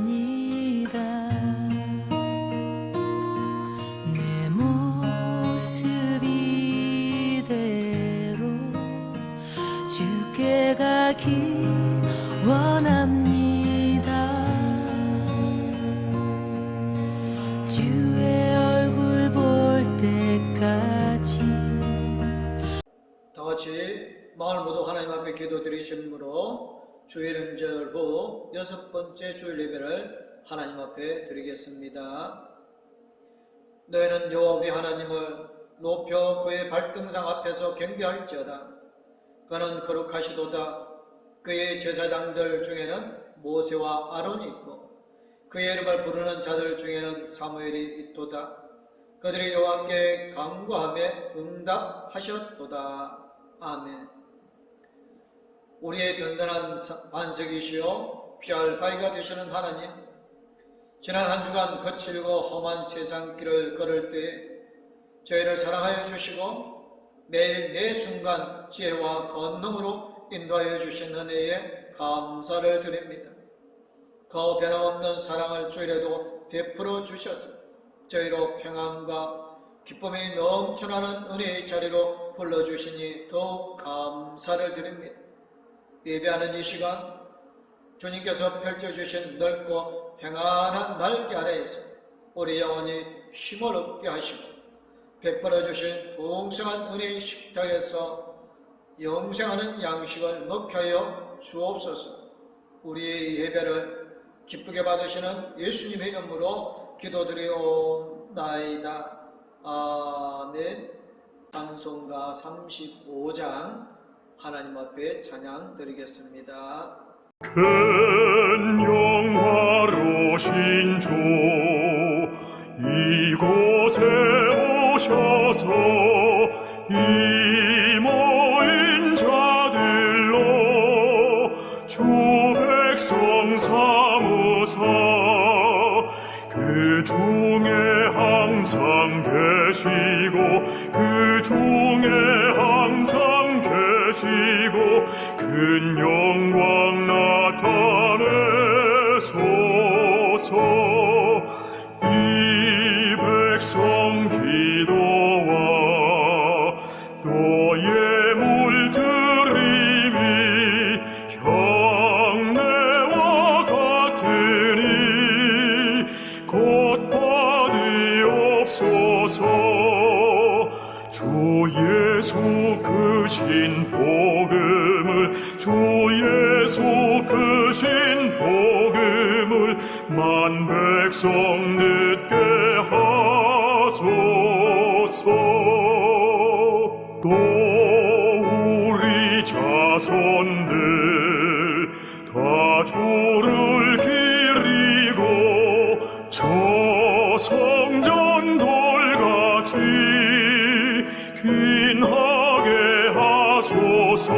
예배합니다. 내 모습 이대로 주께 가기 원합니다. 주의 얼굴 볼 때까지. 다 같이 마을 모두 하나님 앞에 기도드리심으로 주일 연절 후 6번째 주일 예배를 하나님 앞에 드리겠습니다. 너희는 여호와 우리 하나님을 높여 그의 발등상 앞에서 경배할지어다. 그는 거룩하시도다. 그의 제사장들 중에는 모세와 아론이 있고 그의 이름을 부르는 자들 중에는 사무엘이 있도다. 그들이 여호와께 간구하며 응답하셨도다. 아멘. 우리의 든든한 반석이시요 피할 바위가 되시는 하나님, 지난 한 주간 거칠고 험한 세상길을 걸을 때에 저희를 사랑하여 주시고 매일 매 순간 지혜와 권능으로 인도하여 주신 은혜에 감사를 드립니다. 그 변함없는 사랑을 주일에도 베풀어 주셔서 저희로 평안과 기쁨이 넘쳐나는 은혜의 자리로 불러주시니 더욱 감사를 드립니다. 예배하는 이 시간 주님께서 펼쳐주신 넓고 평안한 날개 아래에서 우리 영혼이 힘을 얻게 하시고 베풀어주신 풍성한 은혜의 식탁에서 영생하는 양식을 먹게 하여 주옵소서. 우리의 예배를 기쁘게 받으시는 예수님의 이름으로 기도드리옵나이다. 아멘. 찬송가 35장 하나님 앞에 찬양 드리겠습니다. 큰 영화로신 주 이곳에 오셔서 이 모인 자들로 주 백성 삼으사 그 중에 항상 계시고 그 중에 항상 계시고 큰 영광 나타내소서. 이 백성 기도와 또 예물 드림이 향내와 같으니 곧 받으옵소서. 주 예수 그 신 복음을 주 예수 그 신 복음을 만 백성 듣게 하소서. 또 우리 자손들 다 주를 기리고 저 성전 돌같이 귀하게 하소서.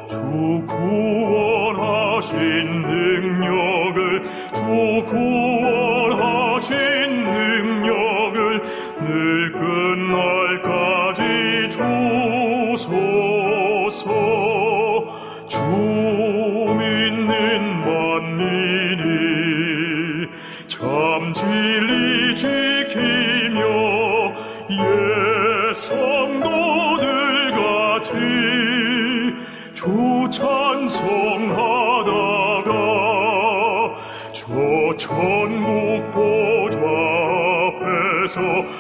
주 구원하신 능력을 주 구원하신 능력을 늘 끝날까지 주소서. 주 믿는 만민이 참 진리 지키며 성도들같이 주 찬송하다가 저 천국 보좌 앞에서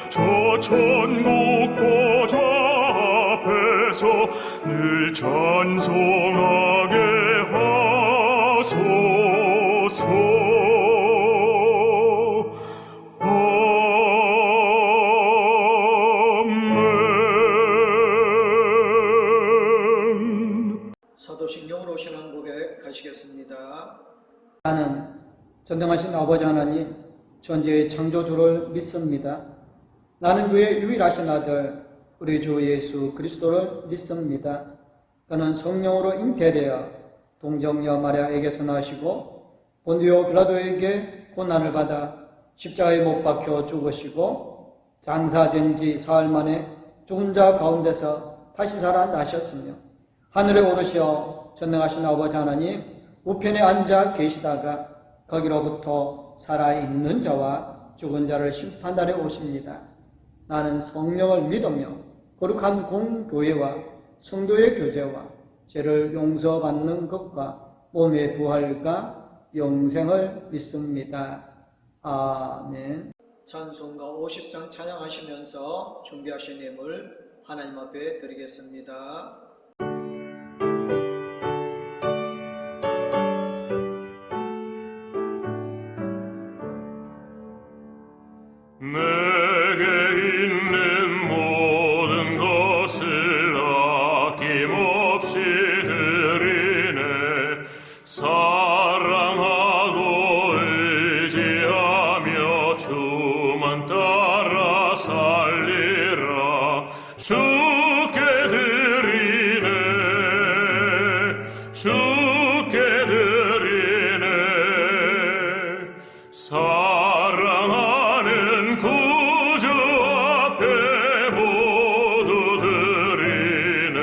저 천국 보좌 앞에서 늘 찬송하게 하소서. 사도신경으로 신앙 고백하시겠습니다. 나는 전능하신 아버지 하나님 전지의 창조주를 믿습니다. 나는 그의 유일하신 아들 우리 주 예수 그리스도를 믿습니다. 그는 성령으로 잉태되어 동정녀 마리아에게서 나시고 본디오 빌라도에게 고난을 받아 십자가에 못 박혀 죽으시고 장사된 지 사흘 만에 죽은 자 가운데서 다시 살아나셨으며 하늘에 오르시어 전능하신 아버지 하나님 우편에 앉아 계시다가 거기로부터 살아있는 자와 죽은 자를 심판하러 오십니다. 나는 성령을 믿으며 거룩한 공교회와 성도의 교제와 죄를 용서받는 것과 몸의 부활과 영생을 믿습니다. 아멘. 찬송가 50장 찬양하시면서 준비하신 예물 하나님 앞에 드리겠습니다. 내게 있는 모든 것을 아낌없이 드리네. 사랑하고 의지하며 주만 따라 살리라. 주께 드리네. 주께 드리네. 사랑하는 구주 앞에 모두 드리네.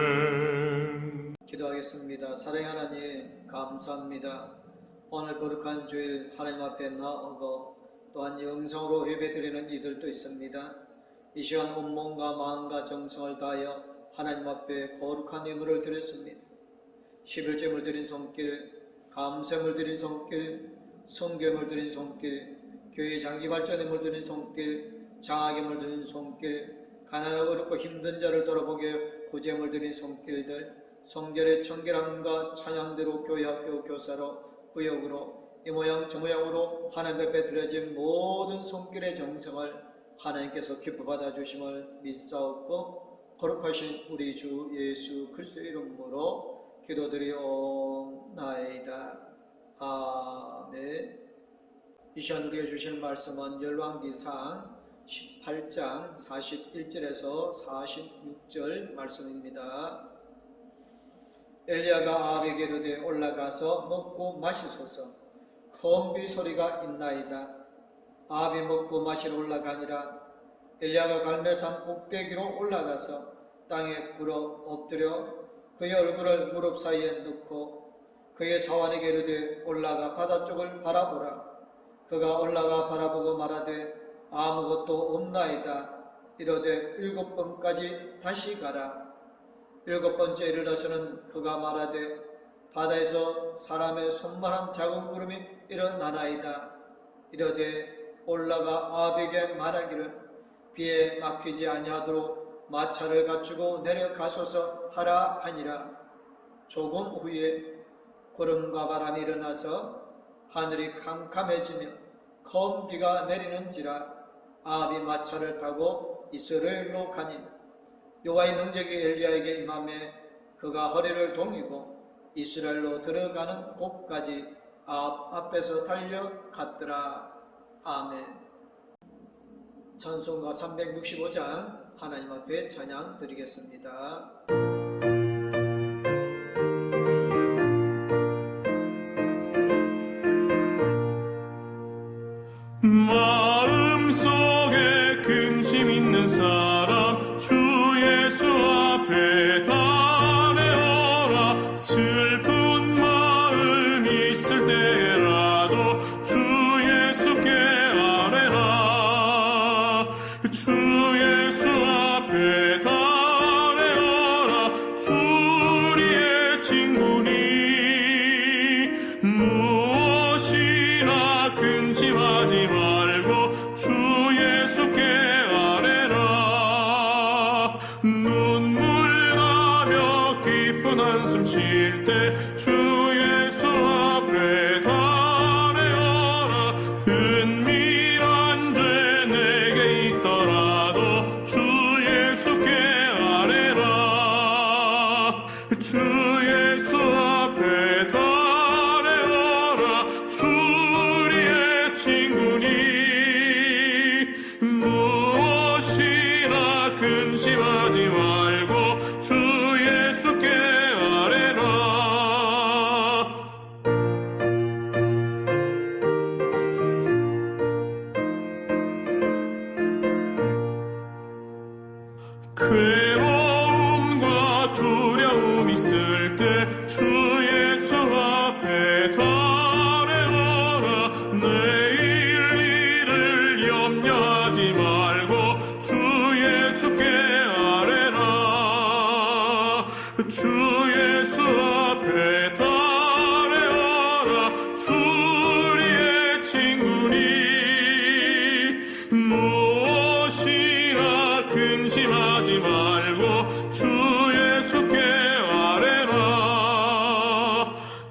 아멘. 기도하겠습니다. 사랑의 하나님 감사합니다. 오늘 거룩한 주일 하나님 앞에 나오고 또한 영성으로 예배드리는 이들도 있습니다. 이 시간 온몸과 마음과 정성을 다하여 하나님 앞에 거룩한 예물을 드렸습니다. 11제물 드린 손길, 감샘을 드린 손길, 성경을 드린 손길, 교회 장기 발전임을 드린 손길, 장학임을 드린 손길, 가난하고 어렵고 힘든 자를 돌아보게 구제임을 드린 손길들, 성결의 청결함과 찬양대로 교회학교 교사로 구역으로 이 모양 저 모양으로 하나님 앞에 드려진 모든 손길의 정성을 하나님께서 기뻐 받아주심을 믿사옵고 거룩하신 우리 주 예수 그리스도의 이름으로 기도드리옵나이다. 아멘. 이 시간 우리에게 주신 말씀은 열왕기상 18장 41절에서 46절 말씀입니다. 엘리야가 아합에게 이르되 올라가서 먹고 마시소서. 큰 비 소리가 있나이다. 아합이 먹고 마시러 올라가니라. 엘리야가 갈멜산 꼭대기로 올라가서 땅에 굴어 엎드려 그의 얼굴을 무릎 사이에 넣고 그의 사환에게 이르되 올라가 바다 쪽을 바라보라. 그가 올라가 바라보고 말하되 아무것도 없나이다. 이르되 7번까지 다시 가라. 7번째 일어나서는 그가 말하되 바다에서 사람의 손만한 작은 구름이 일어나나이다. 이르되 올라가 아합에게 말하기를 비에 막히지 아니하도록 마차를 갖추고 내려가소서 하라 하니라. 조금 후에 구름과 바람이 일어나서 하늘이 캄캄해지며 큰 비가 내리는지라. 아합이 마차를 타고 이스라엘로 가니 여호와의 능력이 엘리야에게 임하매 그가 허리를 동이고 이스라엘로 들어가는 곳까지 아합 앞에서 달려갔더라. 아멘. 찬송가 365장 하나님 앞에 찬양 드리겠습니다. 마음속에 근심 있는 사람 주 예수 앞에 달려오라. 슬픈 마음 있을 때라도 주 예수께 아뢰라. 주 예수 앞에 달려오라. 우리의 친구니 무엇이나 근심하지 말고 주 예수께 아뢰라. 눈물 나며 깊은 한숨 쉴 때 주 예수 앞에 달려오라. 은밀한 죄 내게 있더라도 주 예수께 아뢰라. 주 예수 앞에 달려오라. 우리의 친구니 무엇이나 근심하지 말고 주 예수께 아뢰라. 괴로움과 두려움 있을 때 주 예수 앞에 달려라. 내일 일을 염려하지 말고 주 예수께 아뢰라. 주 예수 앞에 달려라. 주 우리의 친구니 무엇이나 근심하지 말고 주 예수께 아뢰라.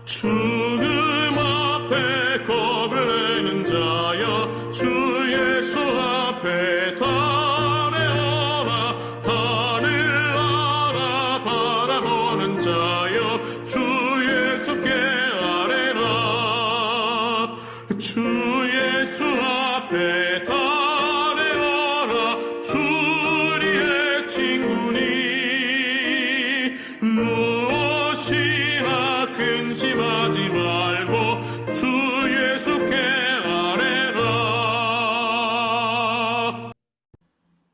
죽음 앞에 겁을 내는 자여 주 예수 앞에 달려라. 하늘나라 바라보는 자여 주 예수께 아뢰라. 주 예수 앞에 달려라. 주 우리의 친구니 무엇이나 근심하지 말고 주 예수께 아뢰라.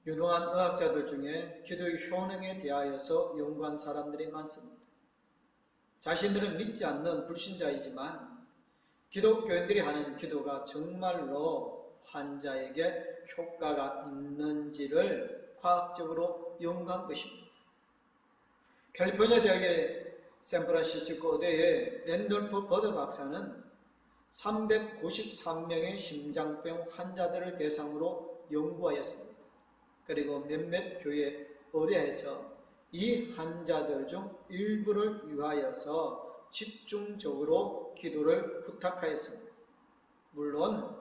유능한 의학자들 중에 기도의 효능에 대하여서 연구한 사람들이 많습니다. 자신들은 믿지 않는 불신자이지만 기독교인들이 하는 기도가 정말로 환자에게 효과가 있는지를 과학적으로 연구한 것입니다. 캘리포니아 대학의 샌프란시스코 의대의 랜돌프 버드 박사는 393명의 심장병 환자들을 대상으로 연구하였습니다. 그리고 몇몇 교회에 의뢰해서 이 환자들 중 일부를 위하여서 집중적으로 기도를 부탁하였습니다. 물론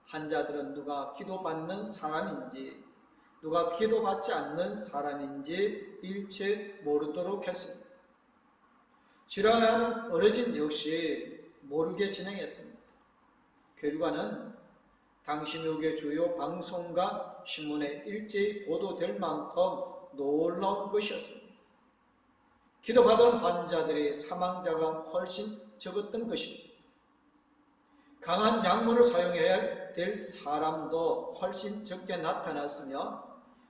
환자들은 누가 기도받는 사람인지 누가 기도받지 않는 사람인지 일체 모르도록 했습니다. 질환하는 어르신 역시 모르게 진행했습니다. 결과는 당시 미국의 주요 방송과 신문에 일제히 보도될 만큼 놀라운 것이었습니다. 기도받은 환자들의 사망자가 훨씬 적었던 것입니다. 강한 약물을 사용해야 될 사람도 훨씬 적게 나타났으며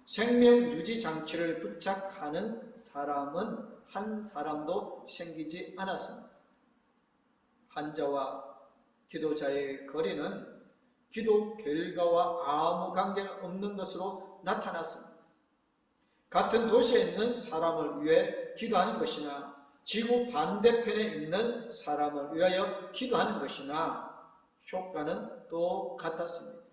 생명유지 장치를 부착하는 사람은 한 사람도 생기지 않았습니다. 환자와 기도자의 거리는 기도 결과와 아무 관계가 없는 것으로 나타났습니다. 같은 도시에 있는 사람을 위해 기도하는 것이나 지구 반대편에 있는 사람을 위하여 기도하는 것이나 효과는 똑같았습니다.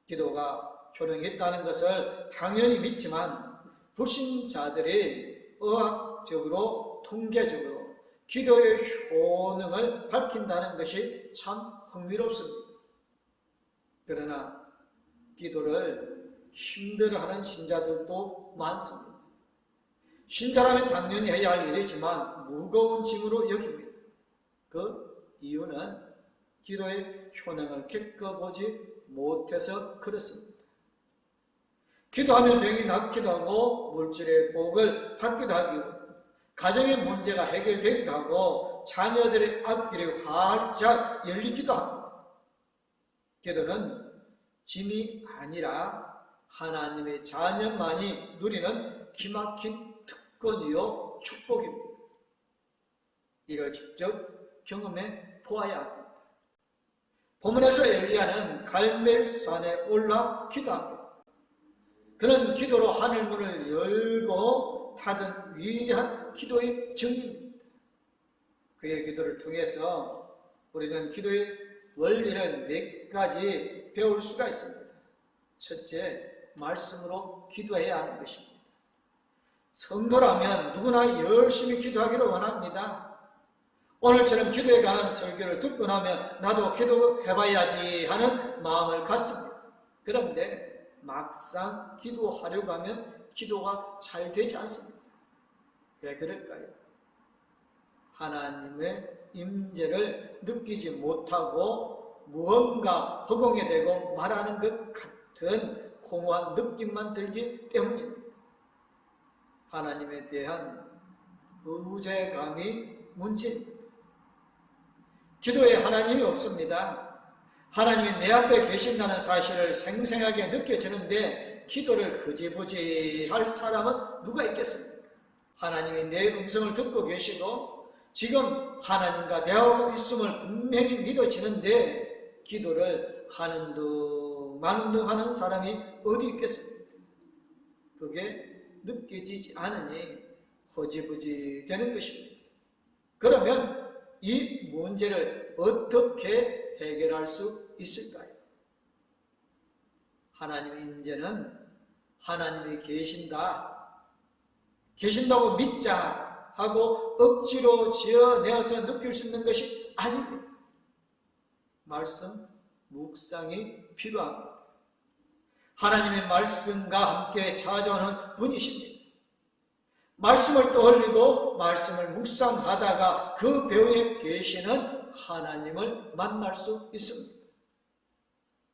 기도가 효능이 있다는 것을 당연히 믿지만 불신자들이 의학적으로 통계적으로 기도의 효능을 밝힌다는 것이 참 흥미롭습니다. 그러나 기도를 힘들어하는 신자들도 많습니다. 신자라면 당연히 해야 할 일이지만 무거운 짐으로 여깁니다. 그 이유는 기도의 효능을 겪어보지 못해서 그렇습니다. 기도하면 병이 낫기도 하고 물질의 복을 받기도 하고 가정의 문제가 해결되기도 하고 자녀들의 앞길이 활짝 열리기도 합니다. 기도는 짐이 아니라 하나님의 자녀만이 누리는 기막힌 특권이요 축복입니다. 이를 직접 경험해 보아야 합니다. 본문에서 엘리야는 갈멜산에 올라 기도합니다. 그는 기도로 하늘문을 열고 닫은 위대한 기도의 증인입니다. 그의 기도를 통해서 우리는 기도의 원리를 몇 가지 배울 수가 있습니다. 첫째, 말씀으로 기도해야 하는 것입니다. 성도라면 누구나 열심히 기도하기를 원합니다. 오늘처럼 기도에 관한 설교를 듣고 나면 나도 기도해봐야지 하는 마음을 갖습니다. 그런데 막상 기도하려고 하면 기도가 잘 되지 않습니다. 왜 그럴까요? 하나님의 임재를 느끼지 못하고 무언가 허공에 대고 말하는 것 같은 공허한 느낌만 들기 때문입니다. 하나님에 대한 의존감이 문제입니다. 기도에 하나님이 없습니다. 하나님이 내 앞에 계신다는 사실을 생생하게 느껴지는데 기도를 흐지부지 할 사람은 누가 있겠습니까? 하나님이 내 음성을 듣고 계시고 지금 하나님과 대화하고 있음을 분명히 믿어지는데 기도를 하는 둥 마는 둥 하는 사람이 어디 있겠습니까? 그게 느껴지지 않으니 허지부지 되는 것입니다. 그러면 이 문제를 어떻게 해결할 수 있을까요? 하나님의 임재는 하나님이 계신다고 믿자 하고 억지로 지어내어서 느낄 수 있는 것이 아닙니다. 말씀 묵상이 필요합니다. 하나님의 말씀과 함께 찾아오는 분이십니다. 말씀을 떠올리고 말씀을 묵상하다가 그 배후에 계시는 하나님을 만날 수 있습니다.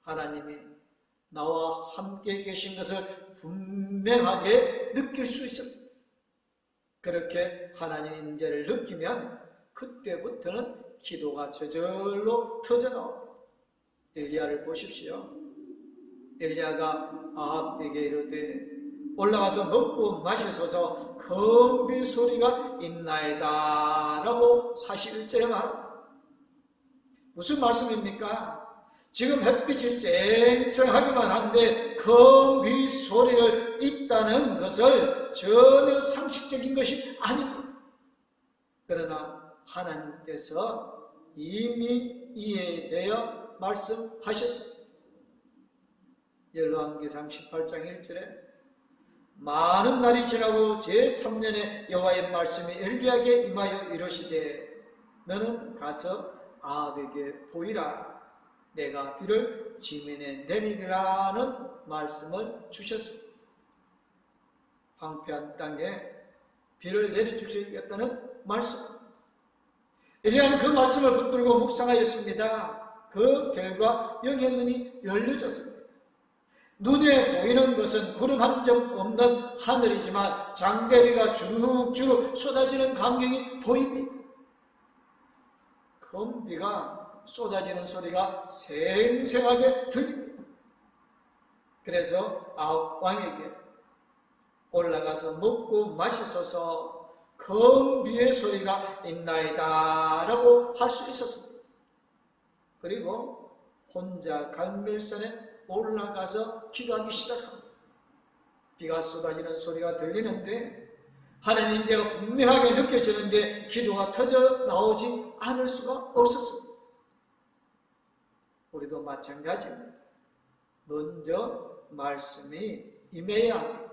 하나님이 나와 함께 계신 것을 분명하게 느낄 수 있습니다. 그렇게 하나님의 임재를 느끼면 그때부터는 기도가 저절로 터져나옵니다. 엘리야를 보십시오. 엘리야가 아합에게 이르되 올라가서 먹고 마시소서 건비 소리가 있나이다 라고 41절에 말합니다. 무슨 말씀입니까? 지금 햇빛이 쨍쨍하기만 한데 건비 소리를 있다는 것을 전혀 상식적인 것이 아닙니다. 그러나 하나님께서 이미 이해되어 말씀하셨습니다. 열왕기상 18장 1절에 많은 날이 지나고 제3년에 여호와의 말씀이 엘리야에게 임하여 이르시되 너는 가서 아합에게 보이라 내가 비를 지면에 내리리라는 말씀을 주셨습니다. 황폐한 땅에 비를 내려주시겠다는 말씀. 엘리야는 그 말씀을 붙들고 묵상하였습니다. 그 결과 영의 눈이 열려졌습니다. 눈에 보이는 것은 구름 한 점 없는 하늘이지만 장대비가 주룩주룩 쏟아지는 광경이 보입니다. 큰 비가 쏟아지는 소리가 생생하게 들립니다. 그래서 아합 왕에게 올라가서 먹고 마시소서 큰 비의 소리가 있나이다 라고 할 수 있었습니다. 그리고 혼자 갈멜산에 올라가서 기도하기 시작합니다. 비가 쏟아지는 소리가 들리는데 하나님 임재가 분명하게 느껴지는데 기도가 터져 나오지 않을 수가 없었습니다. 우리도 마찬가지입니다. 먼저 말씀이 임해야 합니다.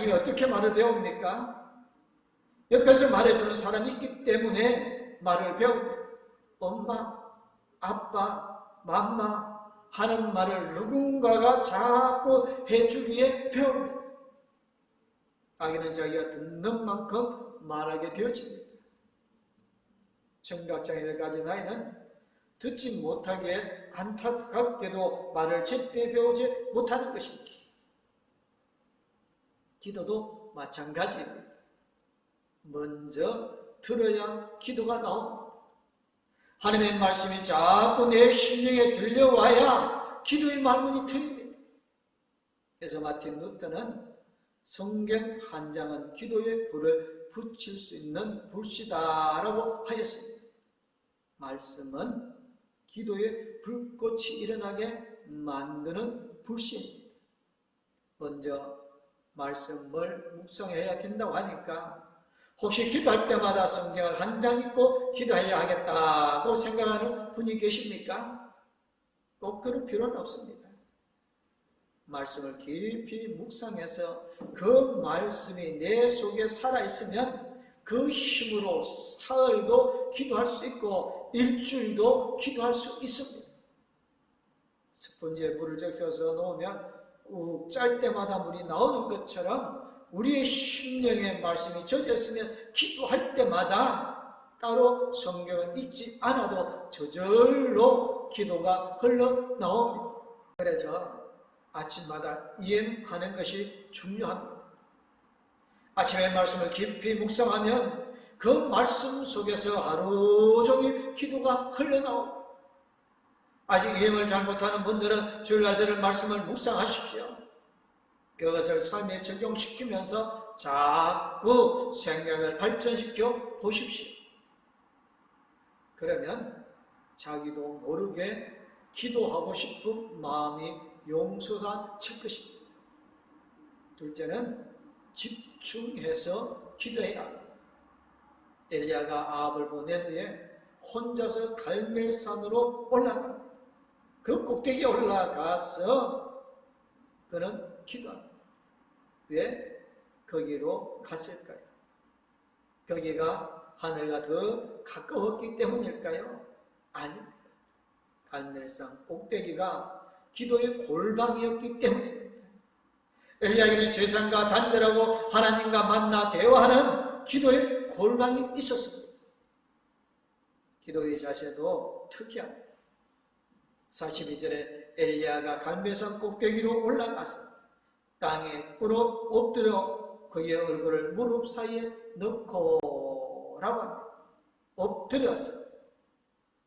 이게 어떻게 말을 배웁니까? 옆에서 말해주는 사람이 있기 때문에 말을 배웁니다. 엄마, 아빠, 맘마 하는 말을 누군가가 자꾸 해주기에 배웁니다. 자기는 자기가 듣는 만큼 말하게 되어집니다. 청각장애를 가진 아이는 듣지 못하기에 안타깝게도 말을 제때 배우지 못하는 것입니다. 기도도 마찬가지입니다. 먼저 들어야 기도가 나옵니다. 하나님의 말씀이 자꾸 내 심령에 들려와야 기도의 말문이 트입니다. 그래서 마틴 루터는 성경 한 장은 기도의 불을 붙일 수 있는 불씨다라고 하였습니다. 말씀은 기도의 불꽃이 일어나게 만드는 불씨입니다. 먼저 말씀을 묵상해야 된다고 하니까 혹시 기도할 때마다 성경을 한 장 읽고 기도해야 하겠다고 생각하는 분이 계십니까? 꼭 그럴 필요는 없습니다. 말씀을 깊이 묵상해서 그 말씀이 내 속에 살아있으면 그 힘으로 사흘도 기도할 수 있고 일주일도 기도할 수 있습니다. 스펀지에 물을 적셔서 놓으면 꾹 짤 때마다 물이 나오는 것처럼 우리의 심령에 말씀이 젖었으면 기도할 때마다 따로 성경을 읽지 않아도 저절로 기도가 흘러나옵니다. 그래서 아침마다 이행하는 것이 중요합니다. 아침에 말씀을 깊이 묵상하면 그 말씀 속에서 하루 종일 기도가 흘러나옵니다. 아직 이행을 잘 못하는 분들은 주일날 들을 말씀을 묵상하십시오. 그것을 삶에 적용시키면서 자꾸 생각을 발전시켜 보십시오. 그러면 자기도 모르게 기도하고 싶은 마음이 용솟아칠 것입니다. 둘째는 집중해서 기도해야 합니다. 엘리야가 아합을 보낸 후에 혼자서 갈멜산으로 올라갑니다. 그 꼭대기에 올라가서 그는 기도합니다. 왜 거기로 갔을까요? 거기가 하늘과 더 가까웠기 때문일까요? 아닙니다. 갈멜산 꼭대기가 기도의 골방이었기 때문입니다. 엘리야에게는 세상과 단절하고 하나님과 만나 대화하는 기도의 골방이 있었습니다. 기도의 자세도 특이합니다. 42절에 엘리야가 갈멜산 꼭대기로 올라가서 땅에 꿇어 엎드려 그의 얼굴을 무릎 사이에 넣고 라고 합니다. 엎드려서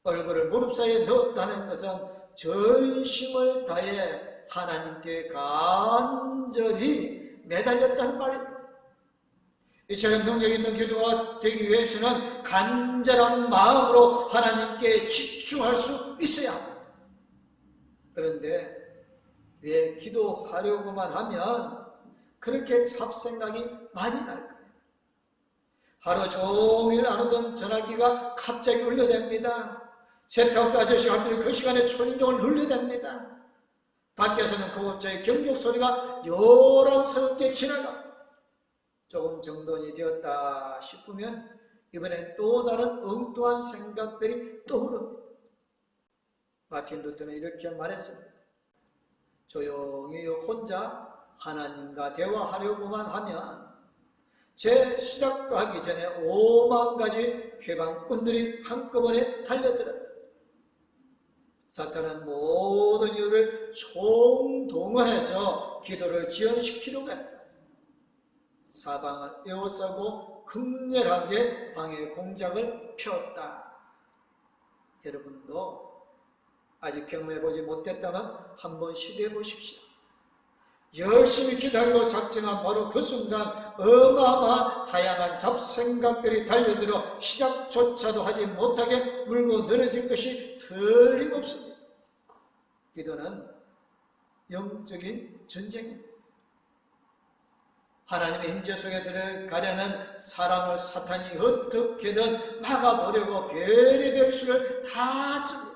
얼굴을 무릎 사이에 넣었다는 것은 전심을 다해 하나님께 간절히 매달렸다는 말입니다. 이처럼 능력 있는 기도가 되기 위해서는 간절한 마음으로 하나님께 집중할 수 있어야 합니다. 그런데 왜 기도하려고만 하면 그렇게 잡생각이 많이 날까요? 하루 종일 안 오던 전화기가 갑자기 울려댑니다. 세탁소 아저씨가 하필 그 시간에 초인종을 눌러댑니다. 밖에서는 고급차의 경적 소리가 요란스럽게 지나갑니다. 조금 정돈이 되었다 싶으면 이번엔 또 다른 엉뚱한 생각들이 떠오릅니다. 마틴 루터는 이렇게 말했습니다. 조용히 혼자 하나님과 대화하려고만 하면 제 시작도 하기 전에 5만 가지 회방꾼들이 한꺼번에 달려들었다. 사탄은 모든 이유를 총동원해서 기도를 지연시키려고 했다. 사방을 에워싸고 극렬하게 방해 공작을 폈다. 여러분도 아직 경험해보지 못했다면 한번 시도해 보십시오. 열심히 기도하기로 작정한 바로 그 순간 어마어마한 다양한 잡생각들이 달려들어 시작조차도 하지 못하게 물고 늘어질 것이 틀림없습니다. 기도는 영적인 전쟁입니다. 하나님의 임재 속에 들어가려는 사람을 사탄이 어떻게든 막아보려고 별의별 수를 다 씁니다.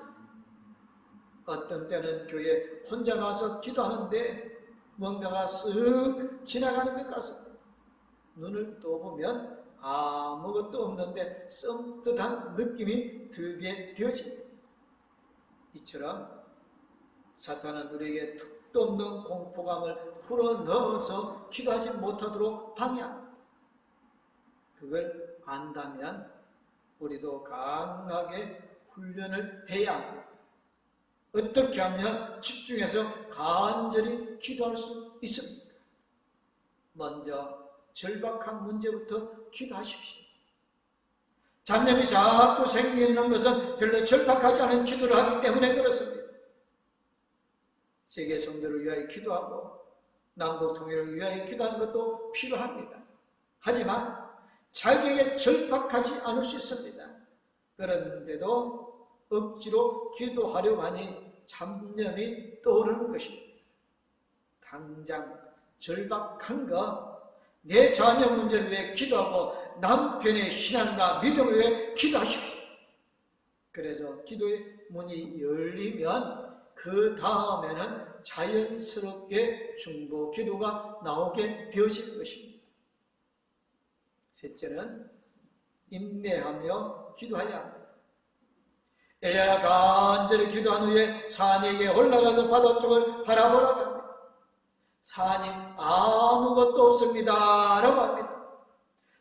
어떤 때는 교회에 혼자 나와서 기도하는데 뭔가가 쓱 지나가는 것 같습니다. 눈을 떠보면 아무것도 없는데 썸뜩한 느낌이 들게 되어집니다. 이처럼 사탄은 우리에게 턱도 없는 공포감을 불어넣어서 기도하지 못하도록 방해합니다. 그걸 안다면 우리도 강하게 훈련을 해야 합니다. 어떻게 하면 집중해서 간절히 기도할 수 있습니까? 먼저 절박한 문제부터 기도하십시오. 잡념이 자꾸 생기는 것은 별로 절박하지 않은 기도를 하기 때문에 그렇습니다. 세계 성도를 위하여 기도하고 남북 통일을 위하여 기도하는 것도 필요합니다. 하지만 자기에게 절박하지 않을 수 있습니다. 그런데도 억지로 기도하려고 하니 잡념이 떠오르는 것입니다. 당장 절박한 거, 내 자녀 문제를 위해 기도하고 남편의 신앙과 믿음을 위해 기도하십시오. 그래서 기도의 문이 열리면 그 다음에는 자연스럽게 중보 기도가 나오게 되어질 것입니다. 셋째는 인내하며 기도해야 합니다. 엘리야가 간절히 기도한 후에 산에게 올라가서 바다 쪽을 바라보라고 합니다. 산이 아무것도 없습니다 라고 합니다.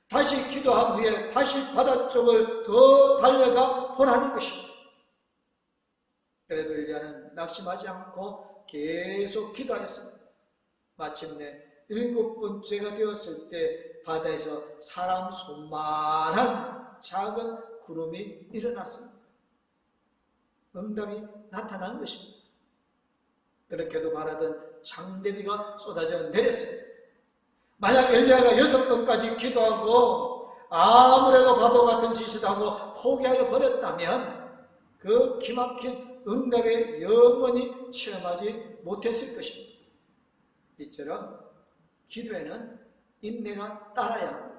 다시 기도한 후에 다시 바다 쪽을 더 달려가 보라는 것입니다. 그래도 엘리야는 낙심하지 않고 계속 기도하였습니다. 마침내 7번째가 되었을 때 바다에서 사람 손만한 작은 구름이 일어났습니다. 응답이 나타난 것입니다. 그렇게도 바라던 장대비가 쏟아져 내렸습니다. 만약 엘리야가 6번까지 기도하고 아무래도 바보 같은 짓을 하고 포기하여 버렸다면 그 기막힌 응답에 영원히 체험하지 못했을 것입니다. 이처럼 기도에는 인내가 따라야 합니다.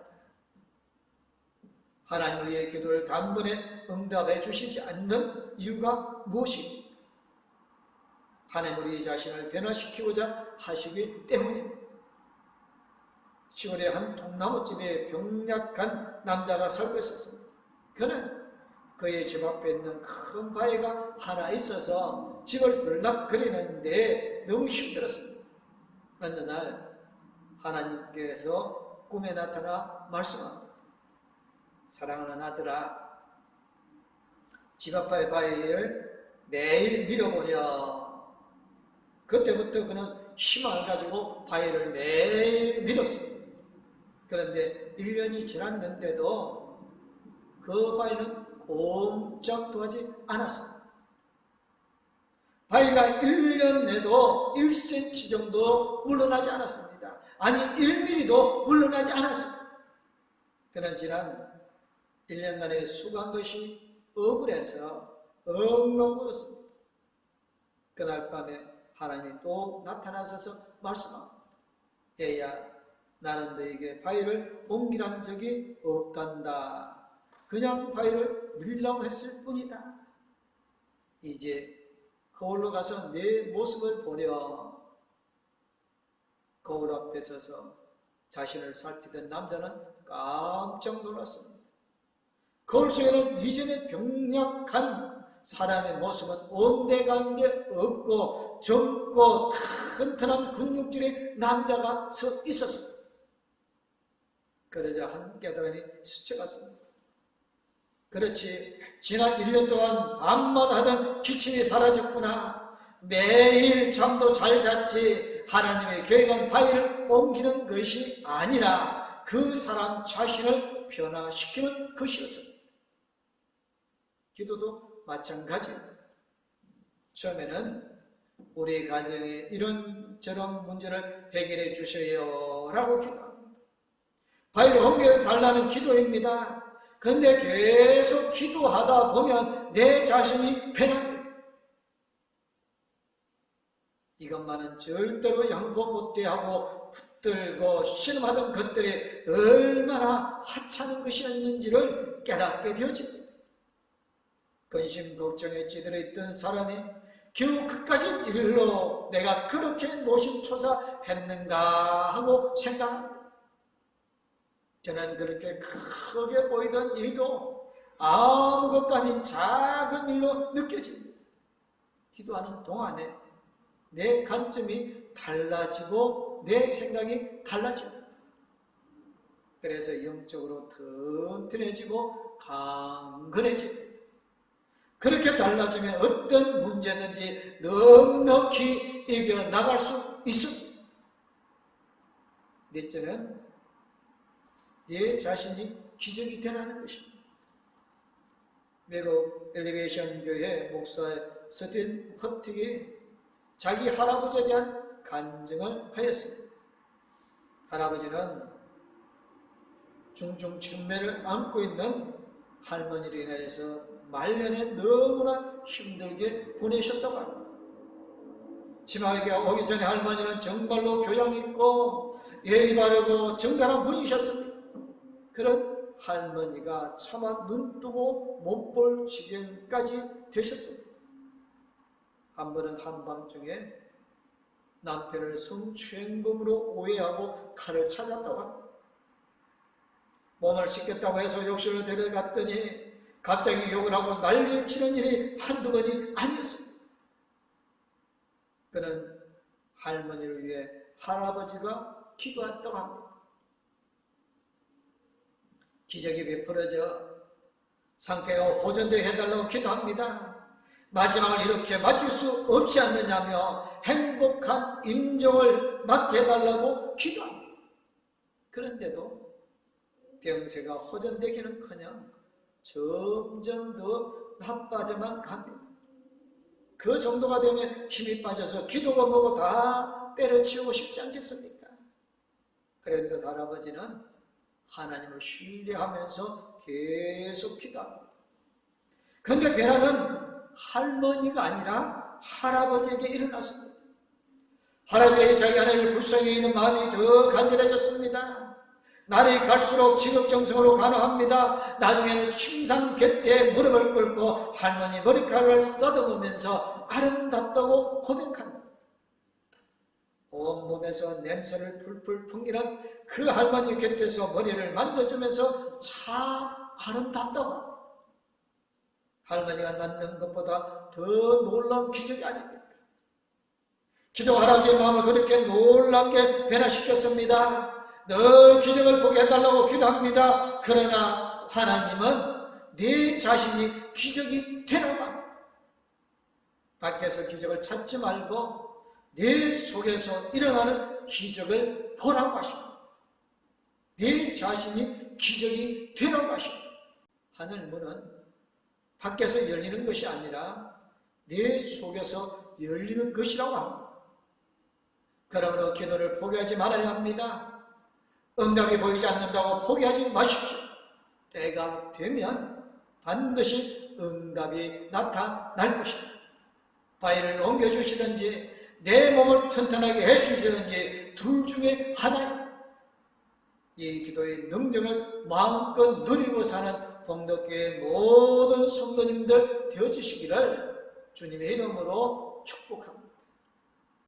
하나님 우리의 기도를 단번에 응답해 주시지 않는 이유가 무엇입니까? 하나님 우리 자신을 변화시키고자 하시기 때문입니다. 시골의 한 통나무집에 병약한 남자가 살고 있었습니다. 그는 그의 집 앞에 있는 큰 바위가 하나 있어서 집을 들락거리는데 너무 힘들었습니다. 어느 날 하나님께서 꿈에 나타나 말씀합니다. 사랑하는 아들아, 집 앞의 바위를 매일 밀어보려. 그때부터 그는 희망을 가지고 바위를 매일 밀었습니다. 그런데 1년이 지났는데도 그 바위는 꼼짝도 하지 않았습니다. 바위가 1년 내도 1cm 정도 물러나지 않았습니다. 아니 1mm도 물러나지 않았습니다. 그는 지난 1년간의 수고한 것이 억울해서 엉엉 울었습니다. 그날 밤에 하나님이 또 나타나셔서 말씀합니다. 얘야, 나는 너에게 바위를 옮기란 적이 없단다. 그냥 바위를 밀라고 했을 뿐이다. 이제 거울로 가서 내 모습을 보려. 거울 앞에 서서 자신을 살피던 남자는 깜짝 놀랐습니다. 거울 속에는 이전에 병약한 사람의 모습은 온데간데 없고 젊고 튼튼한 근육질의 남자가 서 있었습니다. 그러자 한 깨달음이 스쳐갔습니다. 그렇지, 지난 1년 동안 밤마다 하던 기침이 사라졌구나. 매일 잠도 잘 잤지. 하나님의 계획한 바위를 옮기는 것이 아니라 그 사람 자신을 변화시키는 것이었습니다. 기도도 마찬가지입니다. 처음에는 우리 가정에 이런저런 문제를 해결해 주셔요 라고 기도합니다. 바위를 옮겨달라는 기도입니다. 그런데 계속 기도하다 보면 내 자신이 변합니다. 이것만은 절대로 양보 못해하고 붙들고 신음하던 것들이 얼마나 하찮은 것이었는지를 깨닫게 되어집니다. 근심 걱정에 찌들어 있던 사람이 겨우 그까진 일로 내가 그렇게 노심초사했는가 하고 생각합니다. 저는 그렇게 크게 보이던 일도 아무것도 아닌 작은 일로 느껴집니다. 기도하는 동안에 내 관점이 달라지고 내 생각이 달라집니다. 그래서 영적으로 튼튼해지고 강건해집니다. 그렇게 달라지면 어떤 문제든지 넉넉히 이겨나갈 수 있습니다. 넷째는 내 자신이 기적이 되라는 것입니다. 미국 엘리베이션 교회 목사 스틴 커틱이 자기 할아버지에 대한 간증을 하였습니다. 할아버지는 중증치매를 안고 있는 할머니로 인해서 말년에 너무나 힘들게 보내셨다고 합니다. 지막에 오기 전에 할머니는 정말로 교양 있고 예의 바르고 정갈한 분이셨습니다. 그런 할머니가 차마 눈뜨고 못 볼 지경까지 되셨습니다. 한 번은 한밤중에 남편을 성추행범으로 오해하고 칼을 찾았다고 합니다. 몸을 씻겠다고 해서 욕실로 데려갔더니 갑자기 욕을 하고 난리를 치는 일이 한두 번이 아니었습니다. 그는 할머니를 위해 할아버지가 기도했다고 합니다. 기적이 베풀어져 상태가 호전되게 해달라고 기도합니다. 마지막을 이렇게 맞출 수 없지 않느냐며 행복한 임종을 맞게 해달라고 기도합니다. 그런데도 병세가 호전되기는커녕 점점 더 나빠져만 갑니다. 그 정도가 되면 힘이 빠져서 기도가 뭐고 다 때려치우고 싶지 않겠습니까? 그런데 할아버지는 하나님을 신뢰하면서 계속 기도합니다. 그런데 베라는 할머니가 아니라 할아버지에게 일어났습니다. 할아버지에게 자기 아내를 불쌍히 여기는 마음이 더 간절해졌습니다. 날이 갈수록 지극정성으로 간호합니다. 나중에는 침상 곁에 무릎을 꿇고 할머니 머리카락을 쓰다듬으면서 아름답다고 고백합니다. 온몸에서 냄새를 풀풀 풍기는 그 할머니 곁에서 머리를 만져주면서 참 아름답다고 합니다. 할머니가 낳는 것보다 더 놀라운 기적이 아닙니까? 기도 할아버지의 마음을 그렇게 놀랍게 변화시켰습니다. 늘 기적을 보게 해달라고 기도합니다. 그러나 하나님은 네 자신이 기적이 되라고 합니다. 밖에서 기적을 찾지 말고 네 속에서 일어나는 기적을 보라고 하십니다. 네 자신이 기적이 되라고 하십니다. 하늘문은 밖에서 열리는 것이 아니라 네 속에서 열리는 것이라고 합니다. 그러므로 기도를 포기하지 말아야 합니다. 응답이 보이지 않는다고 포기하지 마십시오. 때가 되면 반드시 응답이 나타날 것입니다. 바위를 옮겨주시든지 내 몸을 튼튼하게 해주시든지 둘 중에 하나입니다. 이 기도의 능력을 마음껏 누리고 사는 봉덕교회 모든 성도님들 되어주시기를 주님의 이름으로 축복합니다.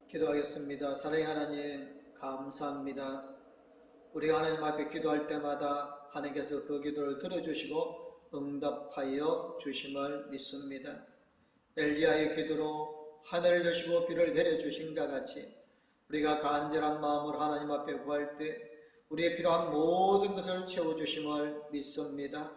기도하겠습니다. 사랑의 하나님, 감사합니다. 우리가 하나님 앞에 기도할 때마다 하나님께서 그 기도를 들어주시고 응답하여 주심을 믿습니다. 엘리야의 기도로 하늘을 여시고 비를 내려주신과 같이 우리가 간절한 마음으로 하나님 앞에 구할 때 우리의 필요한 모든 것을 채워주심을 믿습니다.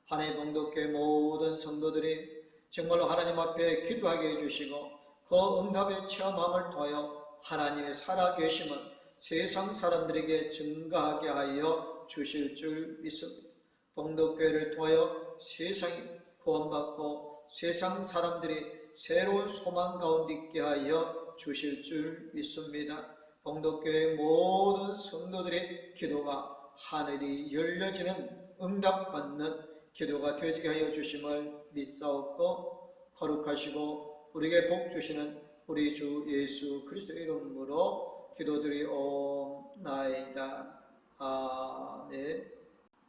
하나님 봉독교회 모든 성도들이 정말로 하나님 앞에 기도하게 해주시고 그 응답의 체험함을 통하여 하나님의 살아계심을 세상 사람들에게 증가하게 하여 주실 줄 믿습니다. 봉독교회를 통하여 세상이 구원받고 세상 사람들이 새로운 소망 가운데 있게 하여 주실 줄 믿습니다. 봉독교회 모든 성도들의 기도가 하늘이 열려지는 응답받는 기도가 되어지게 하여 주심을 믿사옵고 거룩하시고 우리에게 복 주시는 우리 주 예수 그리스도의 이름으로 기도드리옵나이다. 아멘.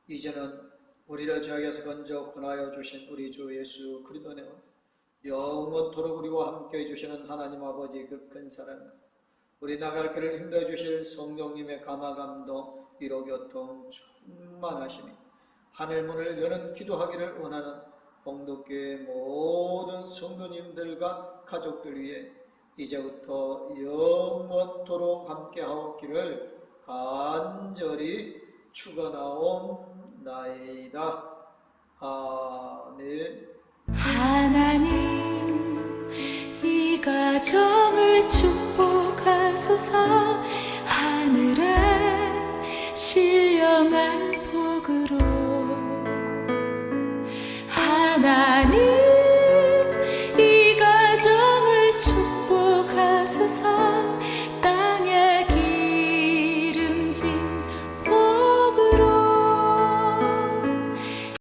이제는 우리를 죄악에서 건져 권하여 주신 우리 주 예수 그리스도의 영원토록 우리와 함께 해주시는 하나님 아버지 그 큰 사랑, 우리 나갈 길을 힘내어 주실 성령님의 감화감동 위로교통 충만하시니 하늘문을 여는 기도하기를 원하는 봉독교회 모든 성도님들과 가족들 위해 이제부터 영원토록 함께하옵기를 간절히 축원하옵나이다. 아멘. 하나님 이 가정을 축복하소서. 하늘에 신령한 복으로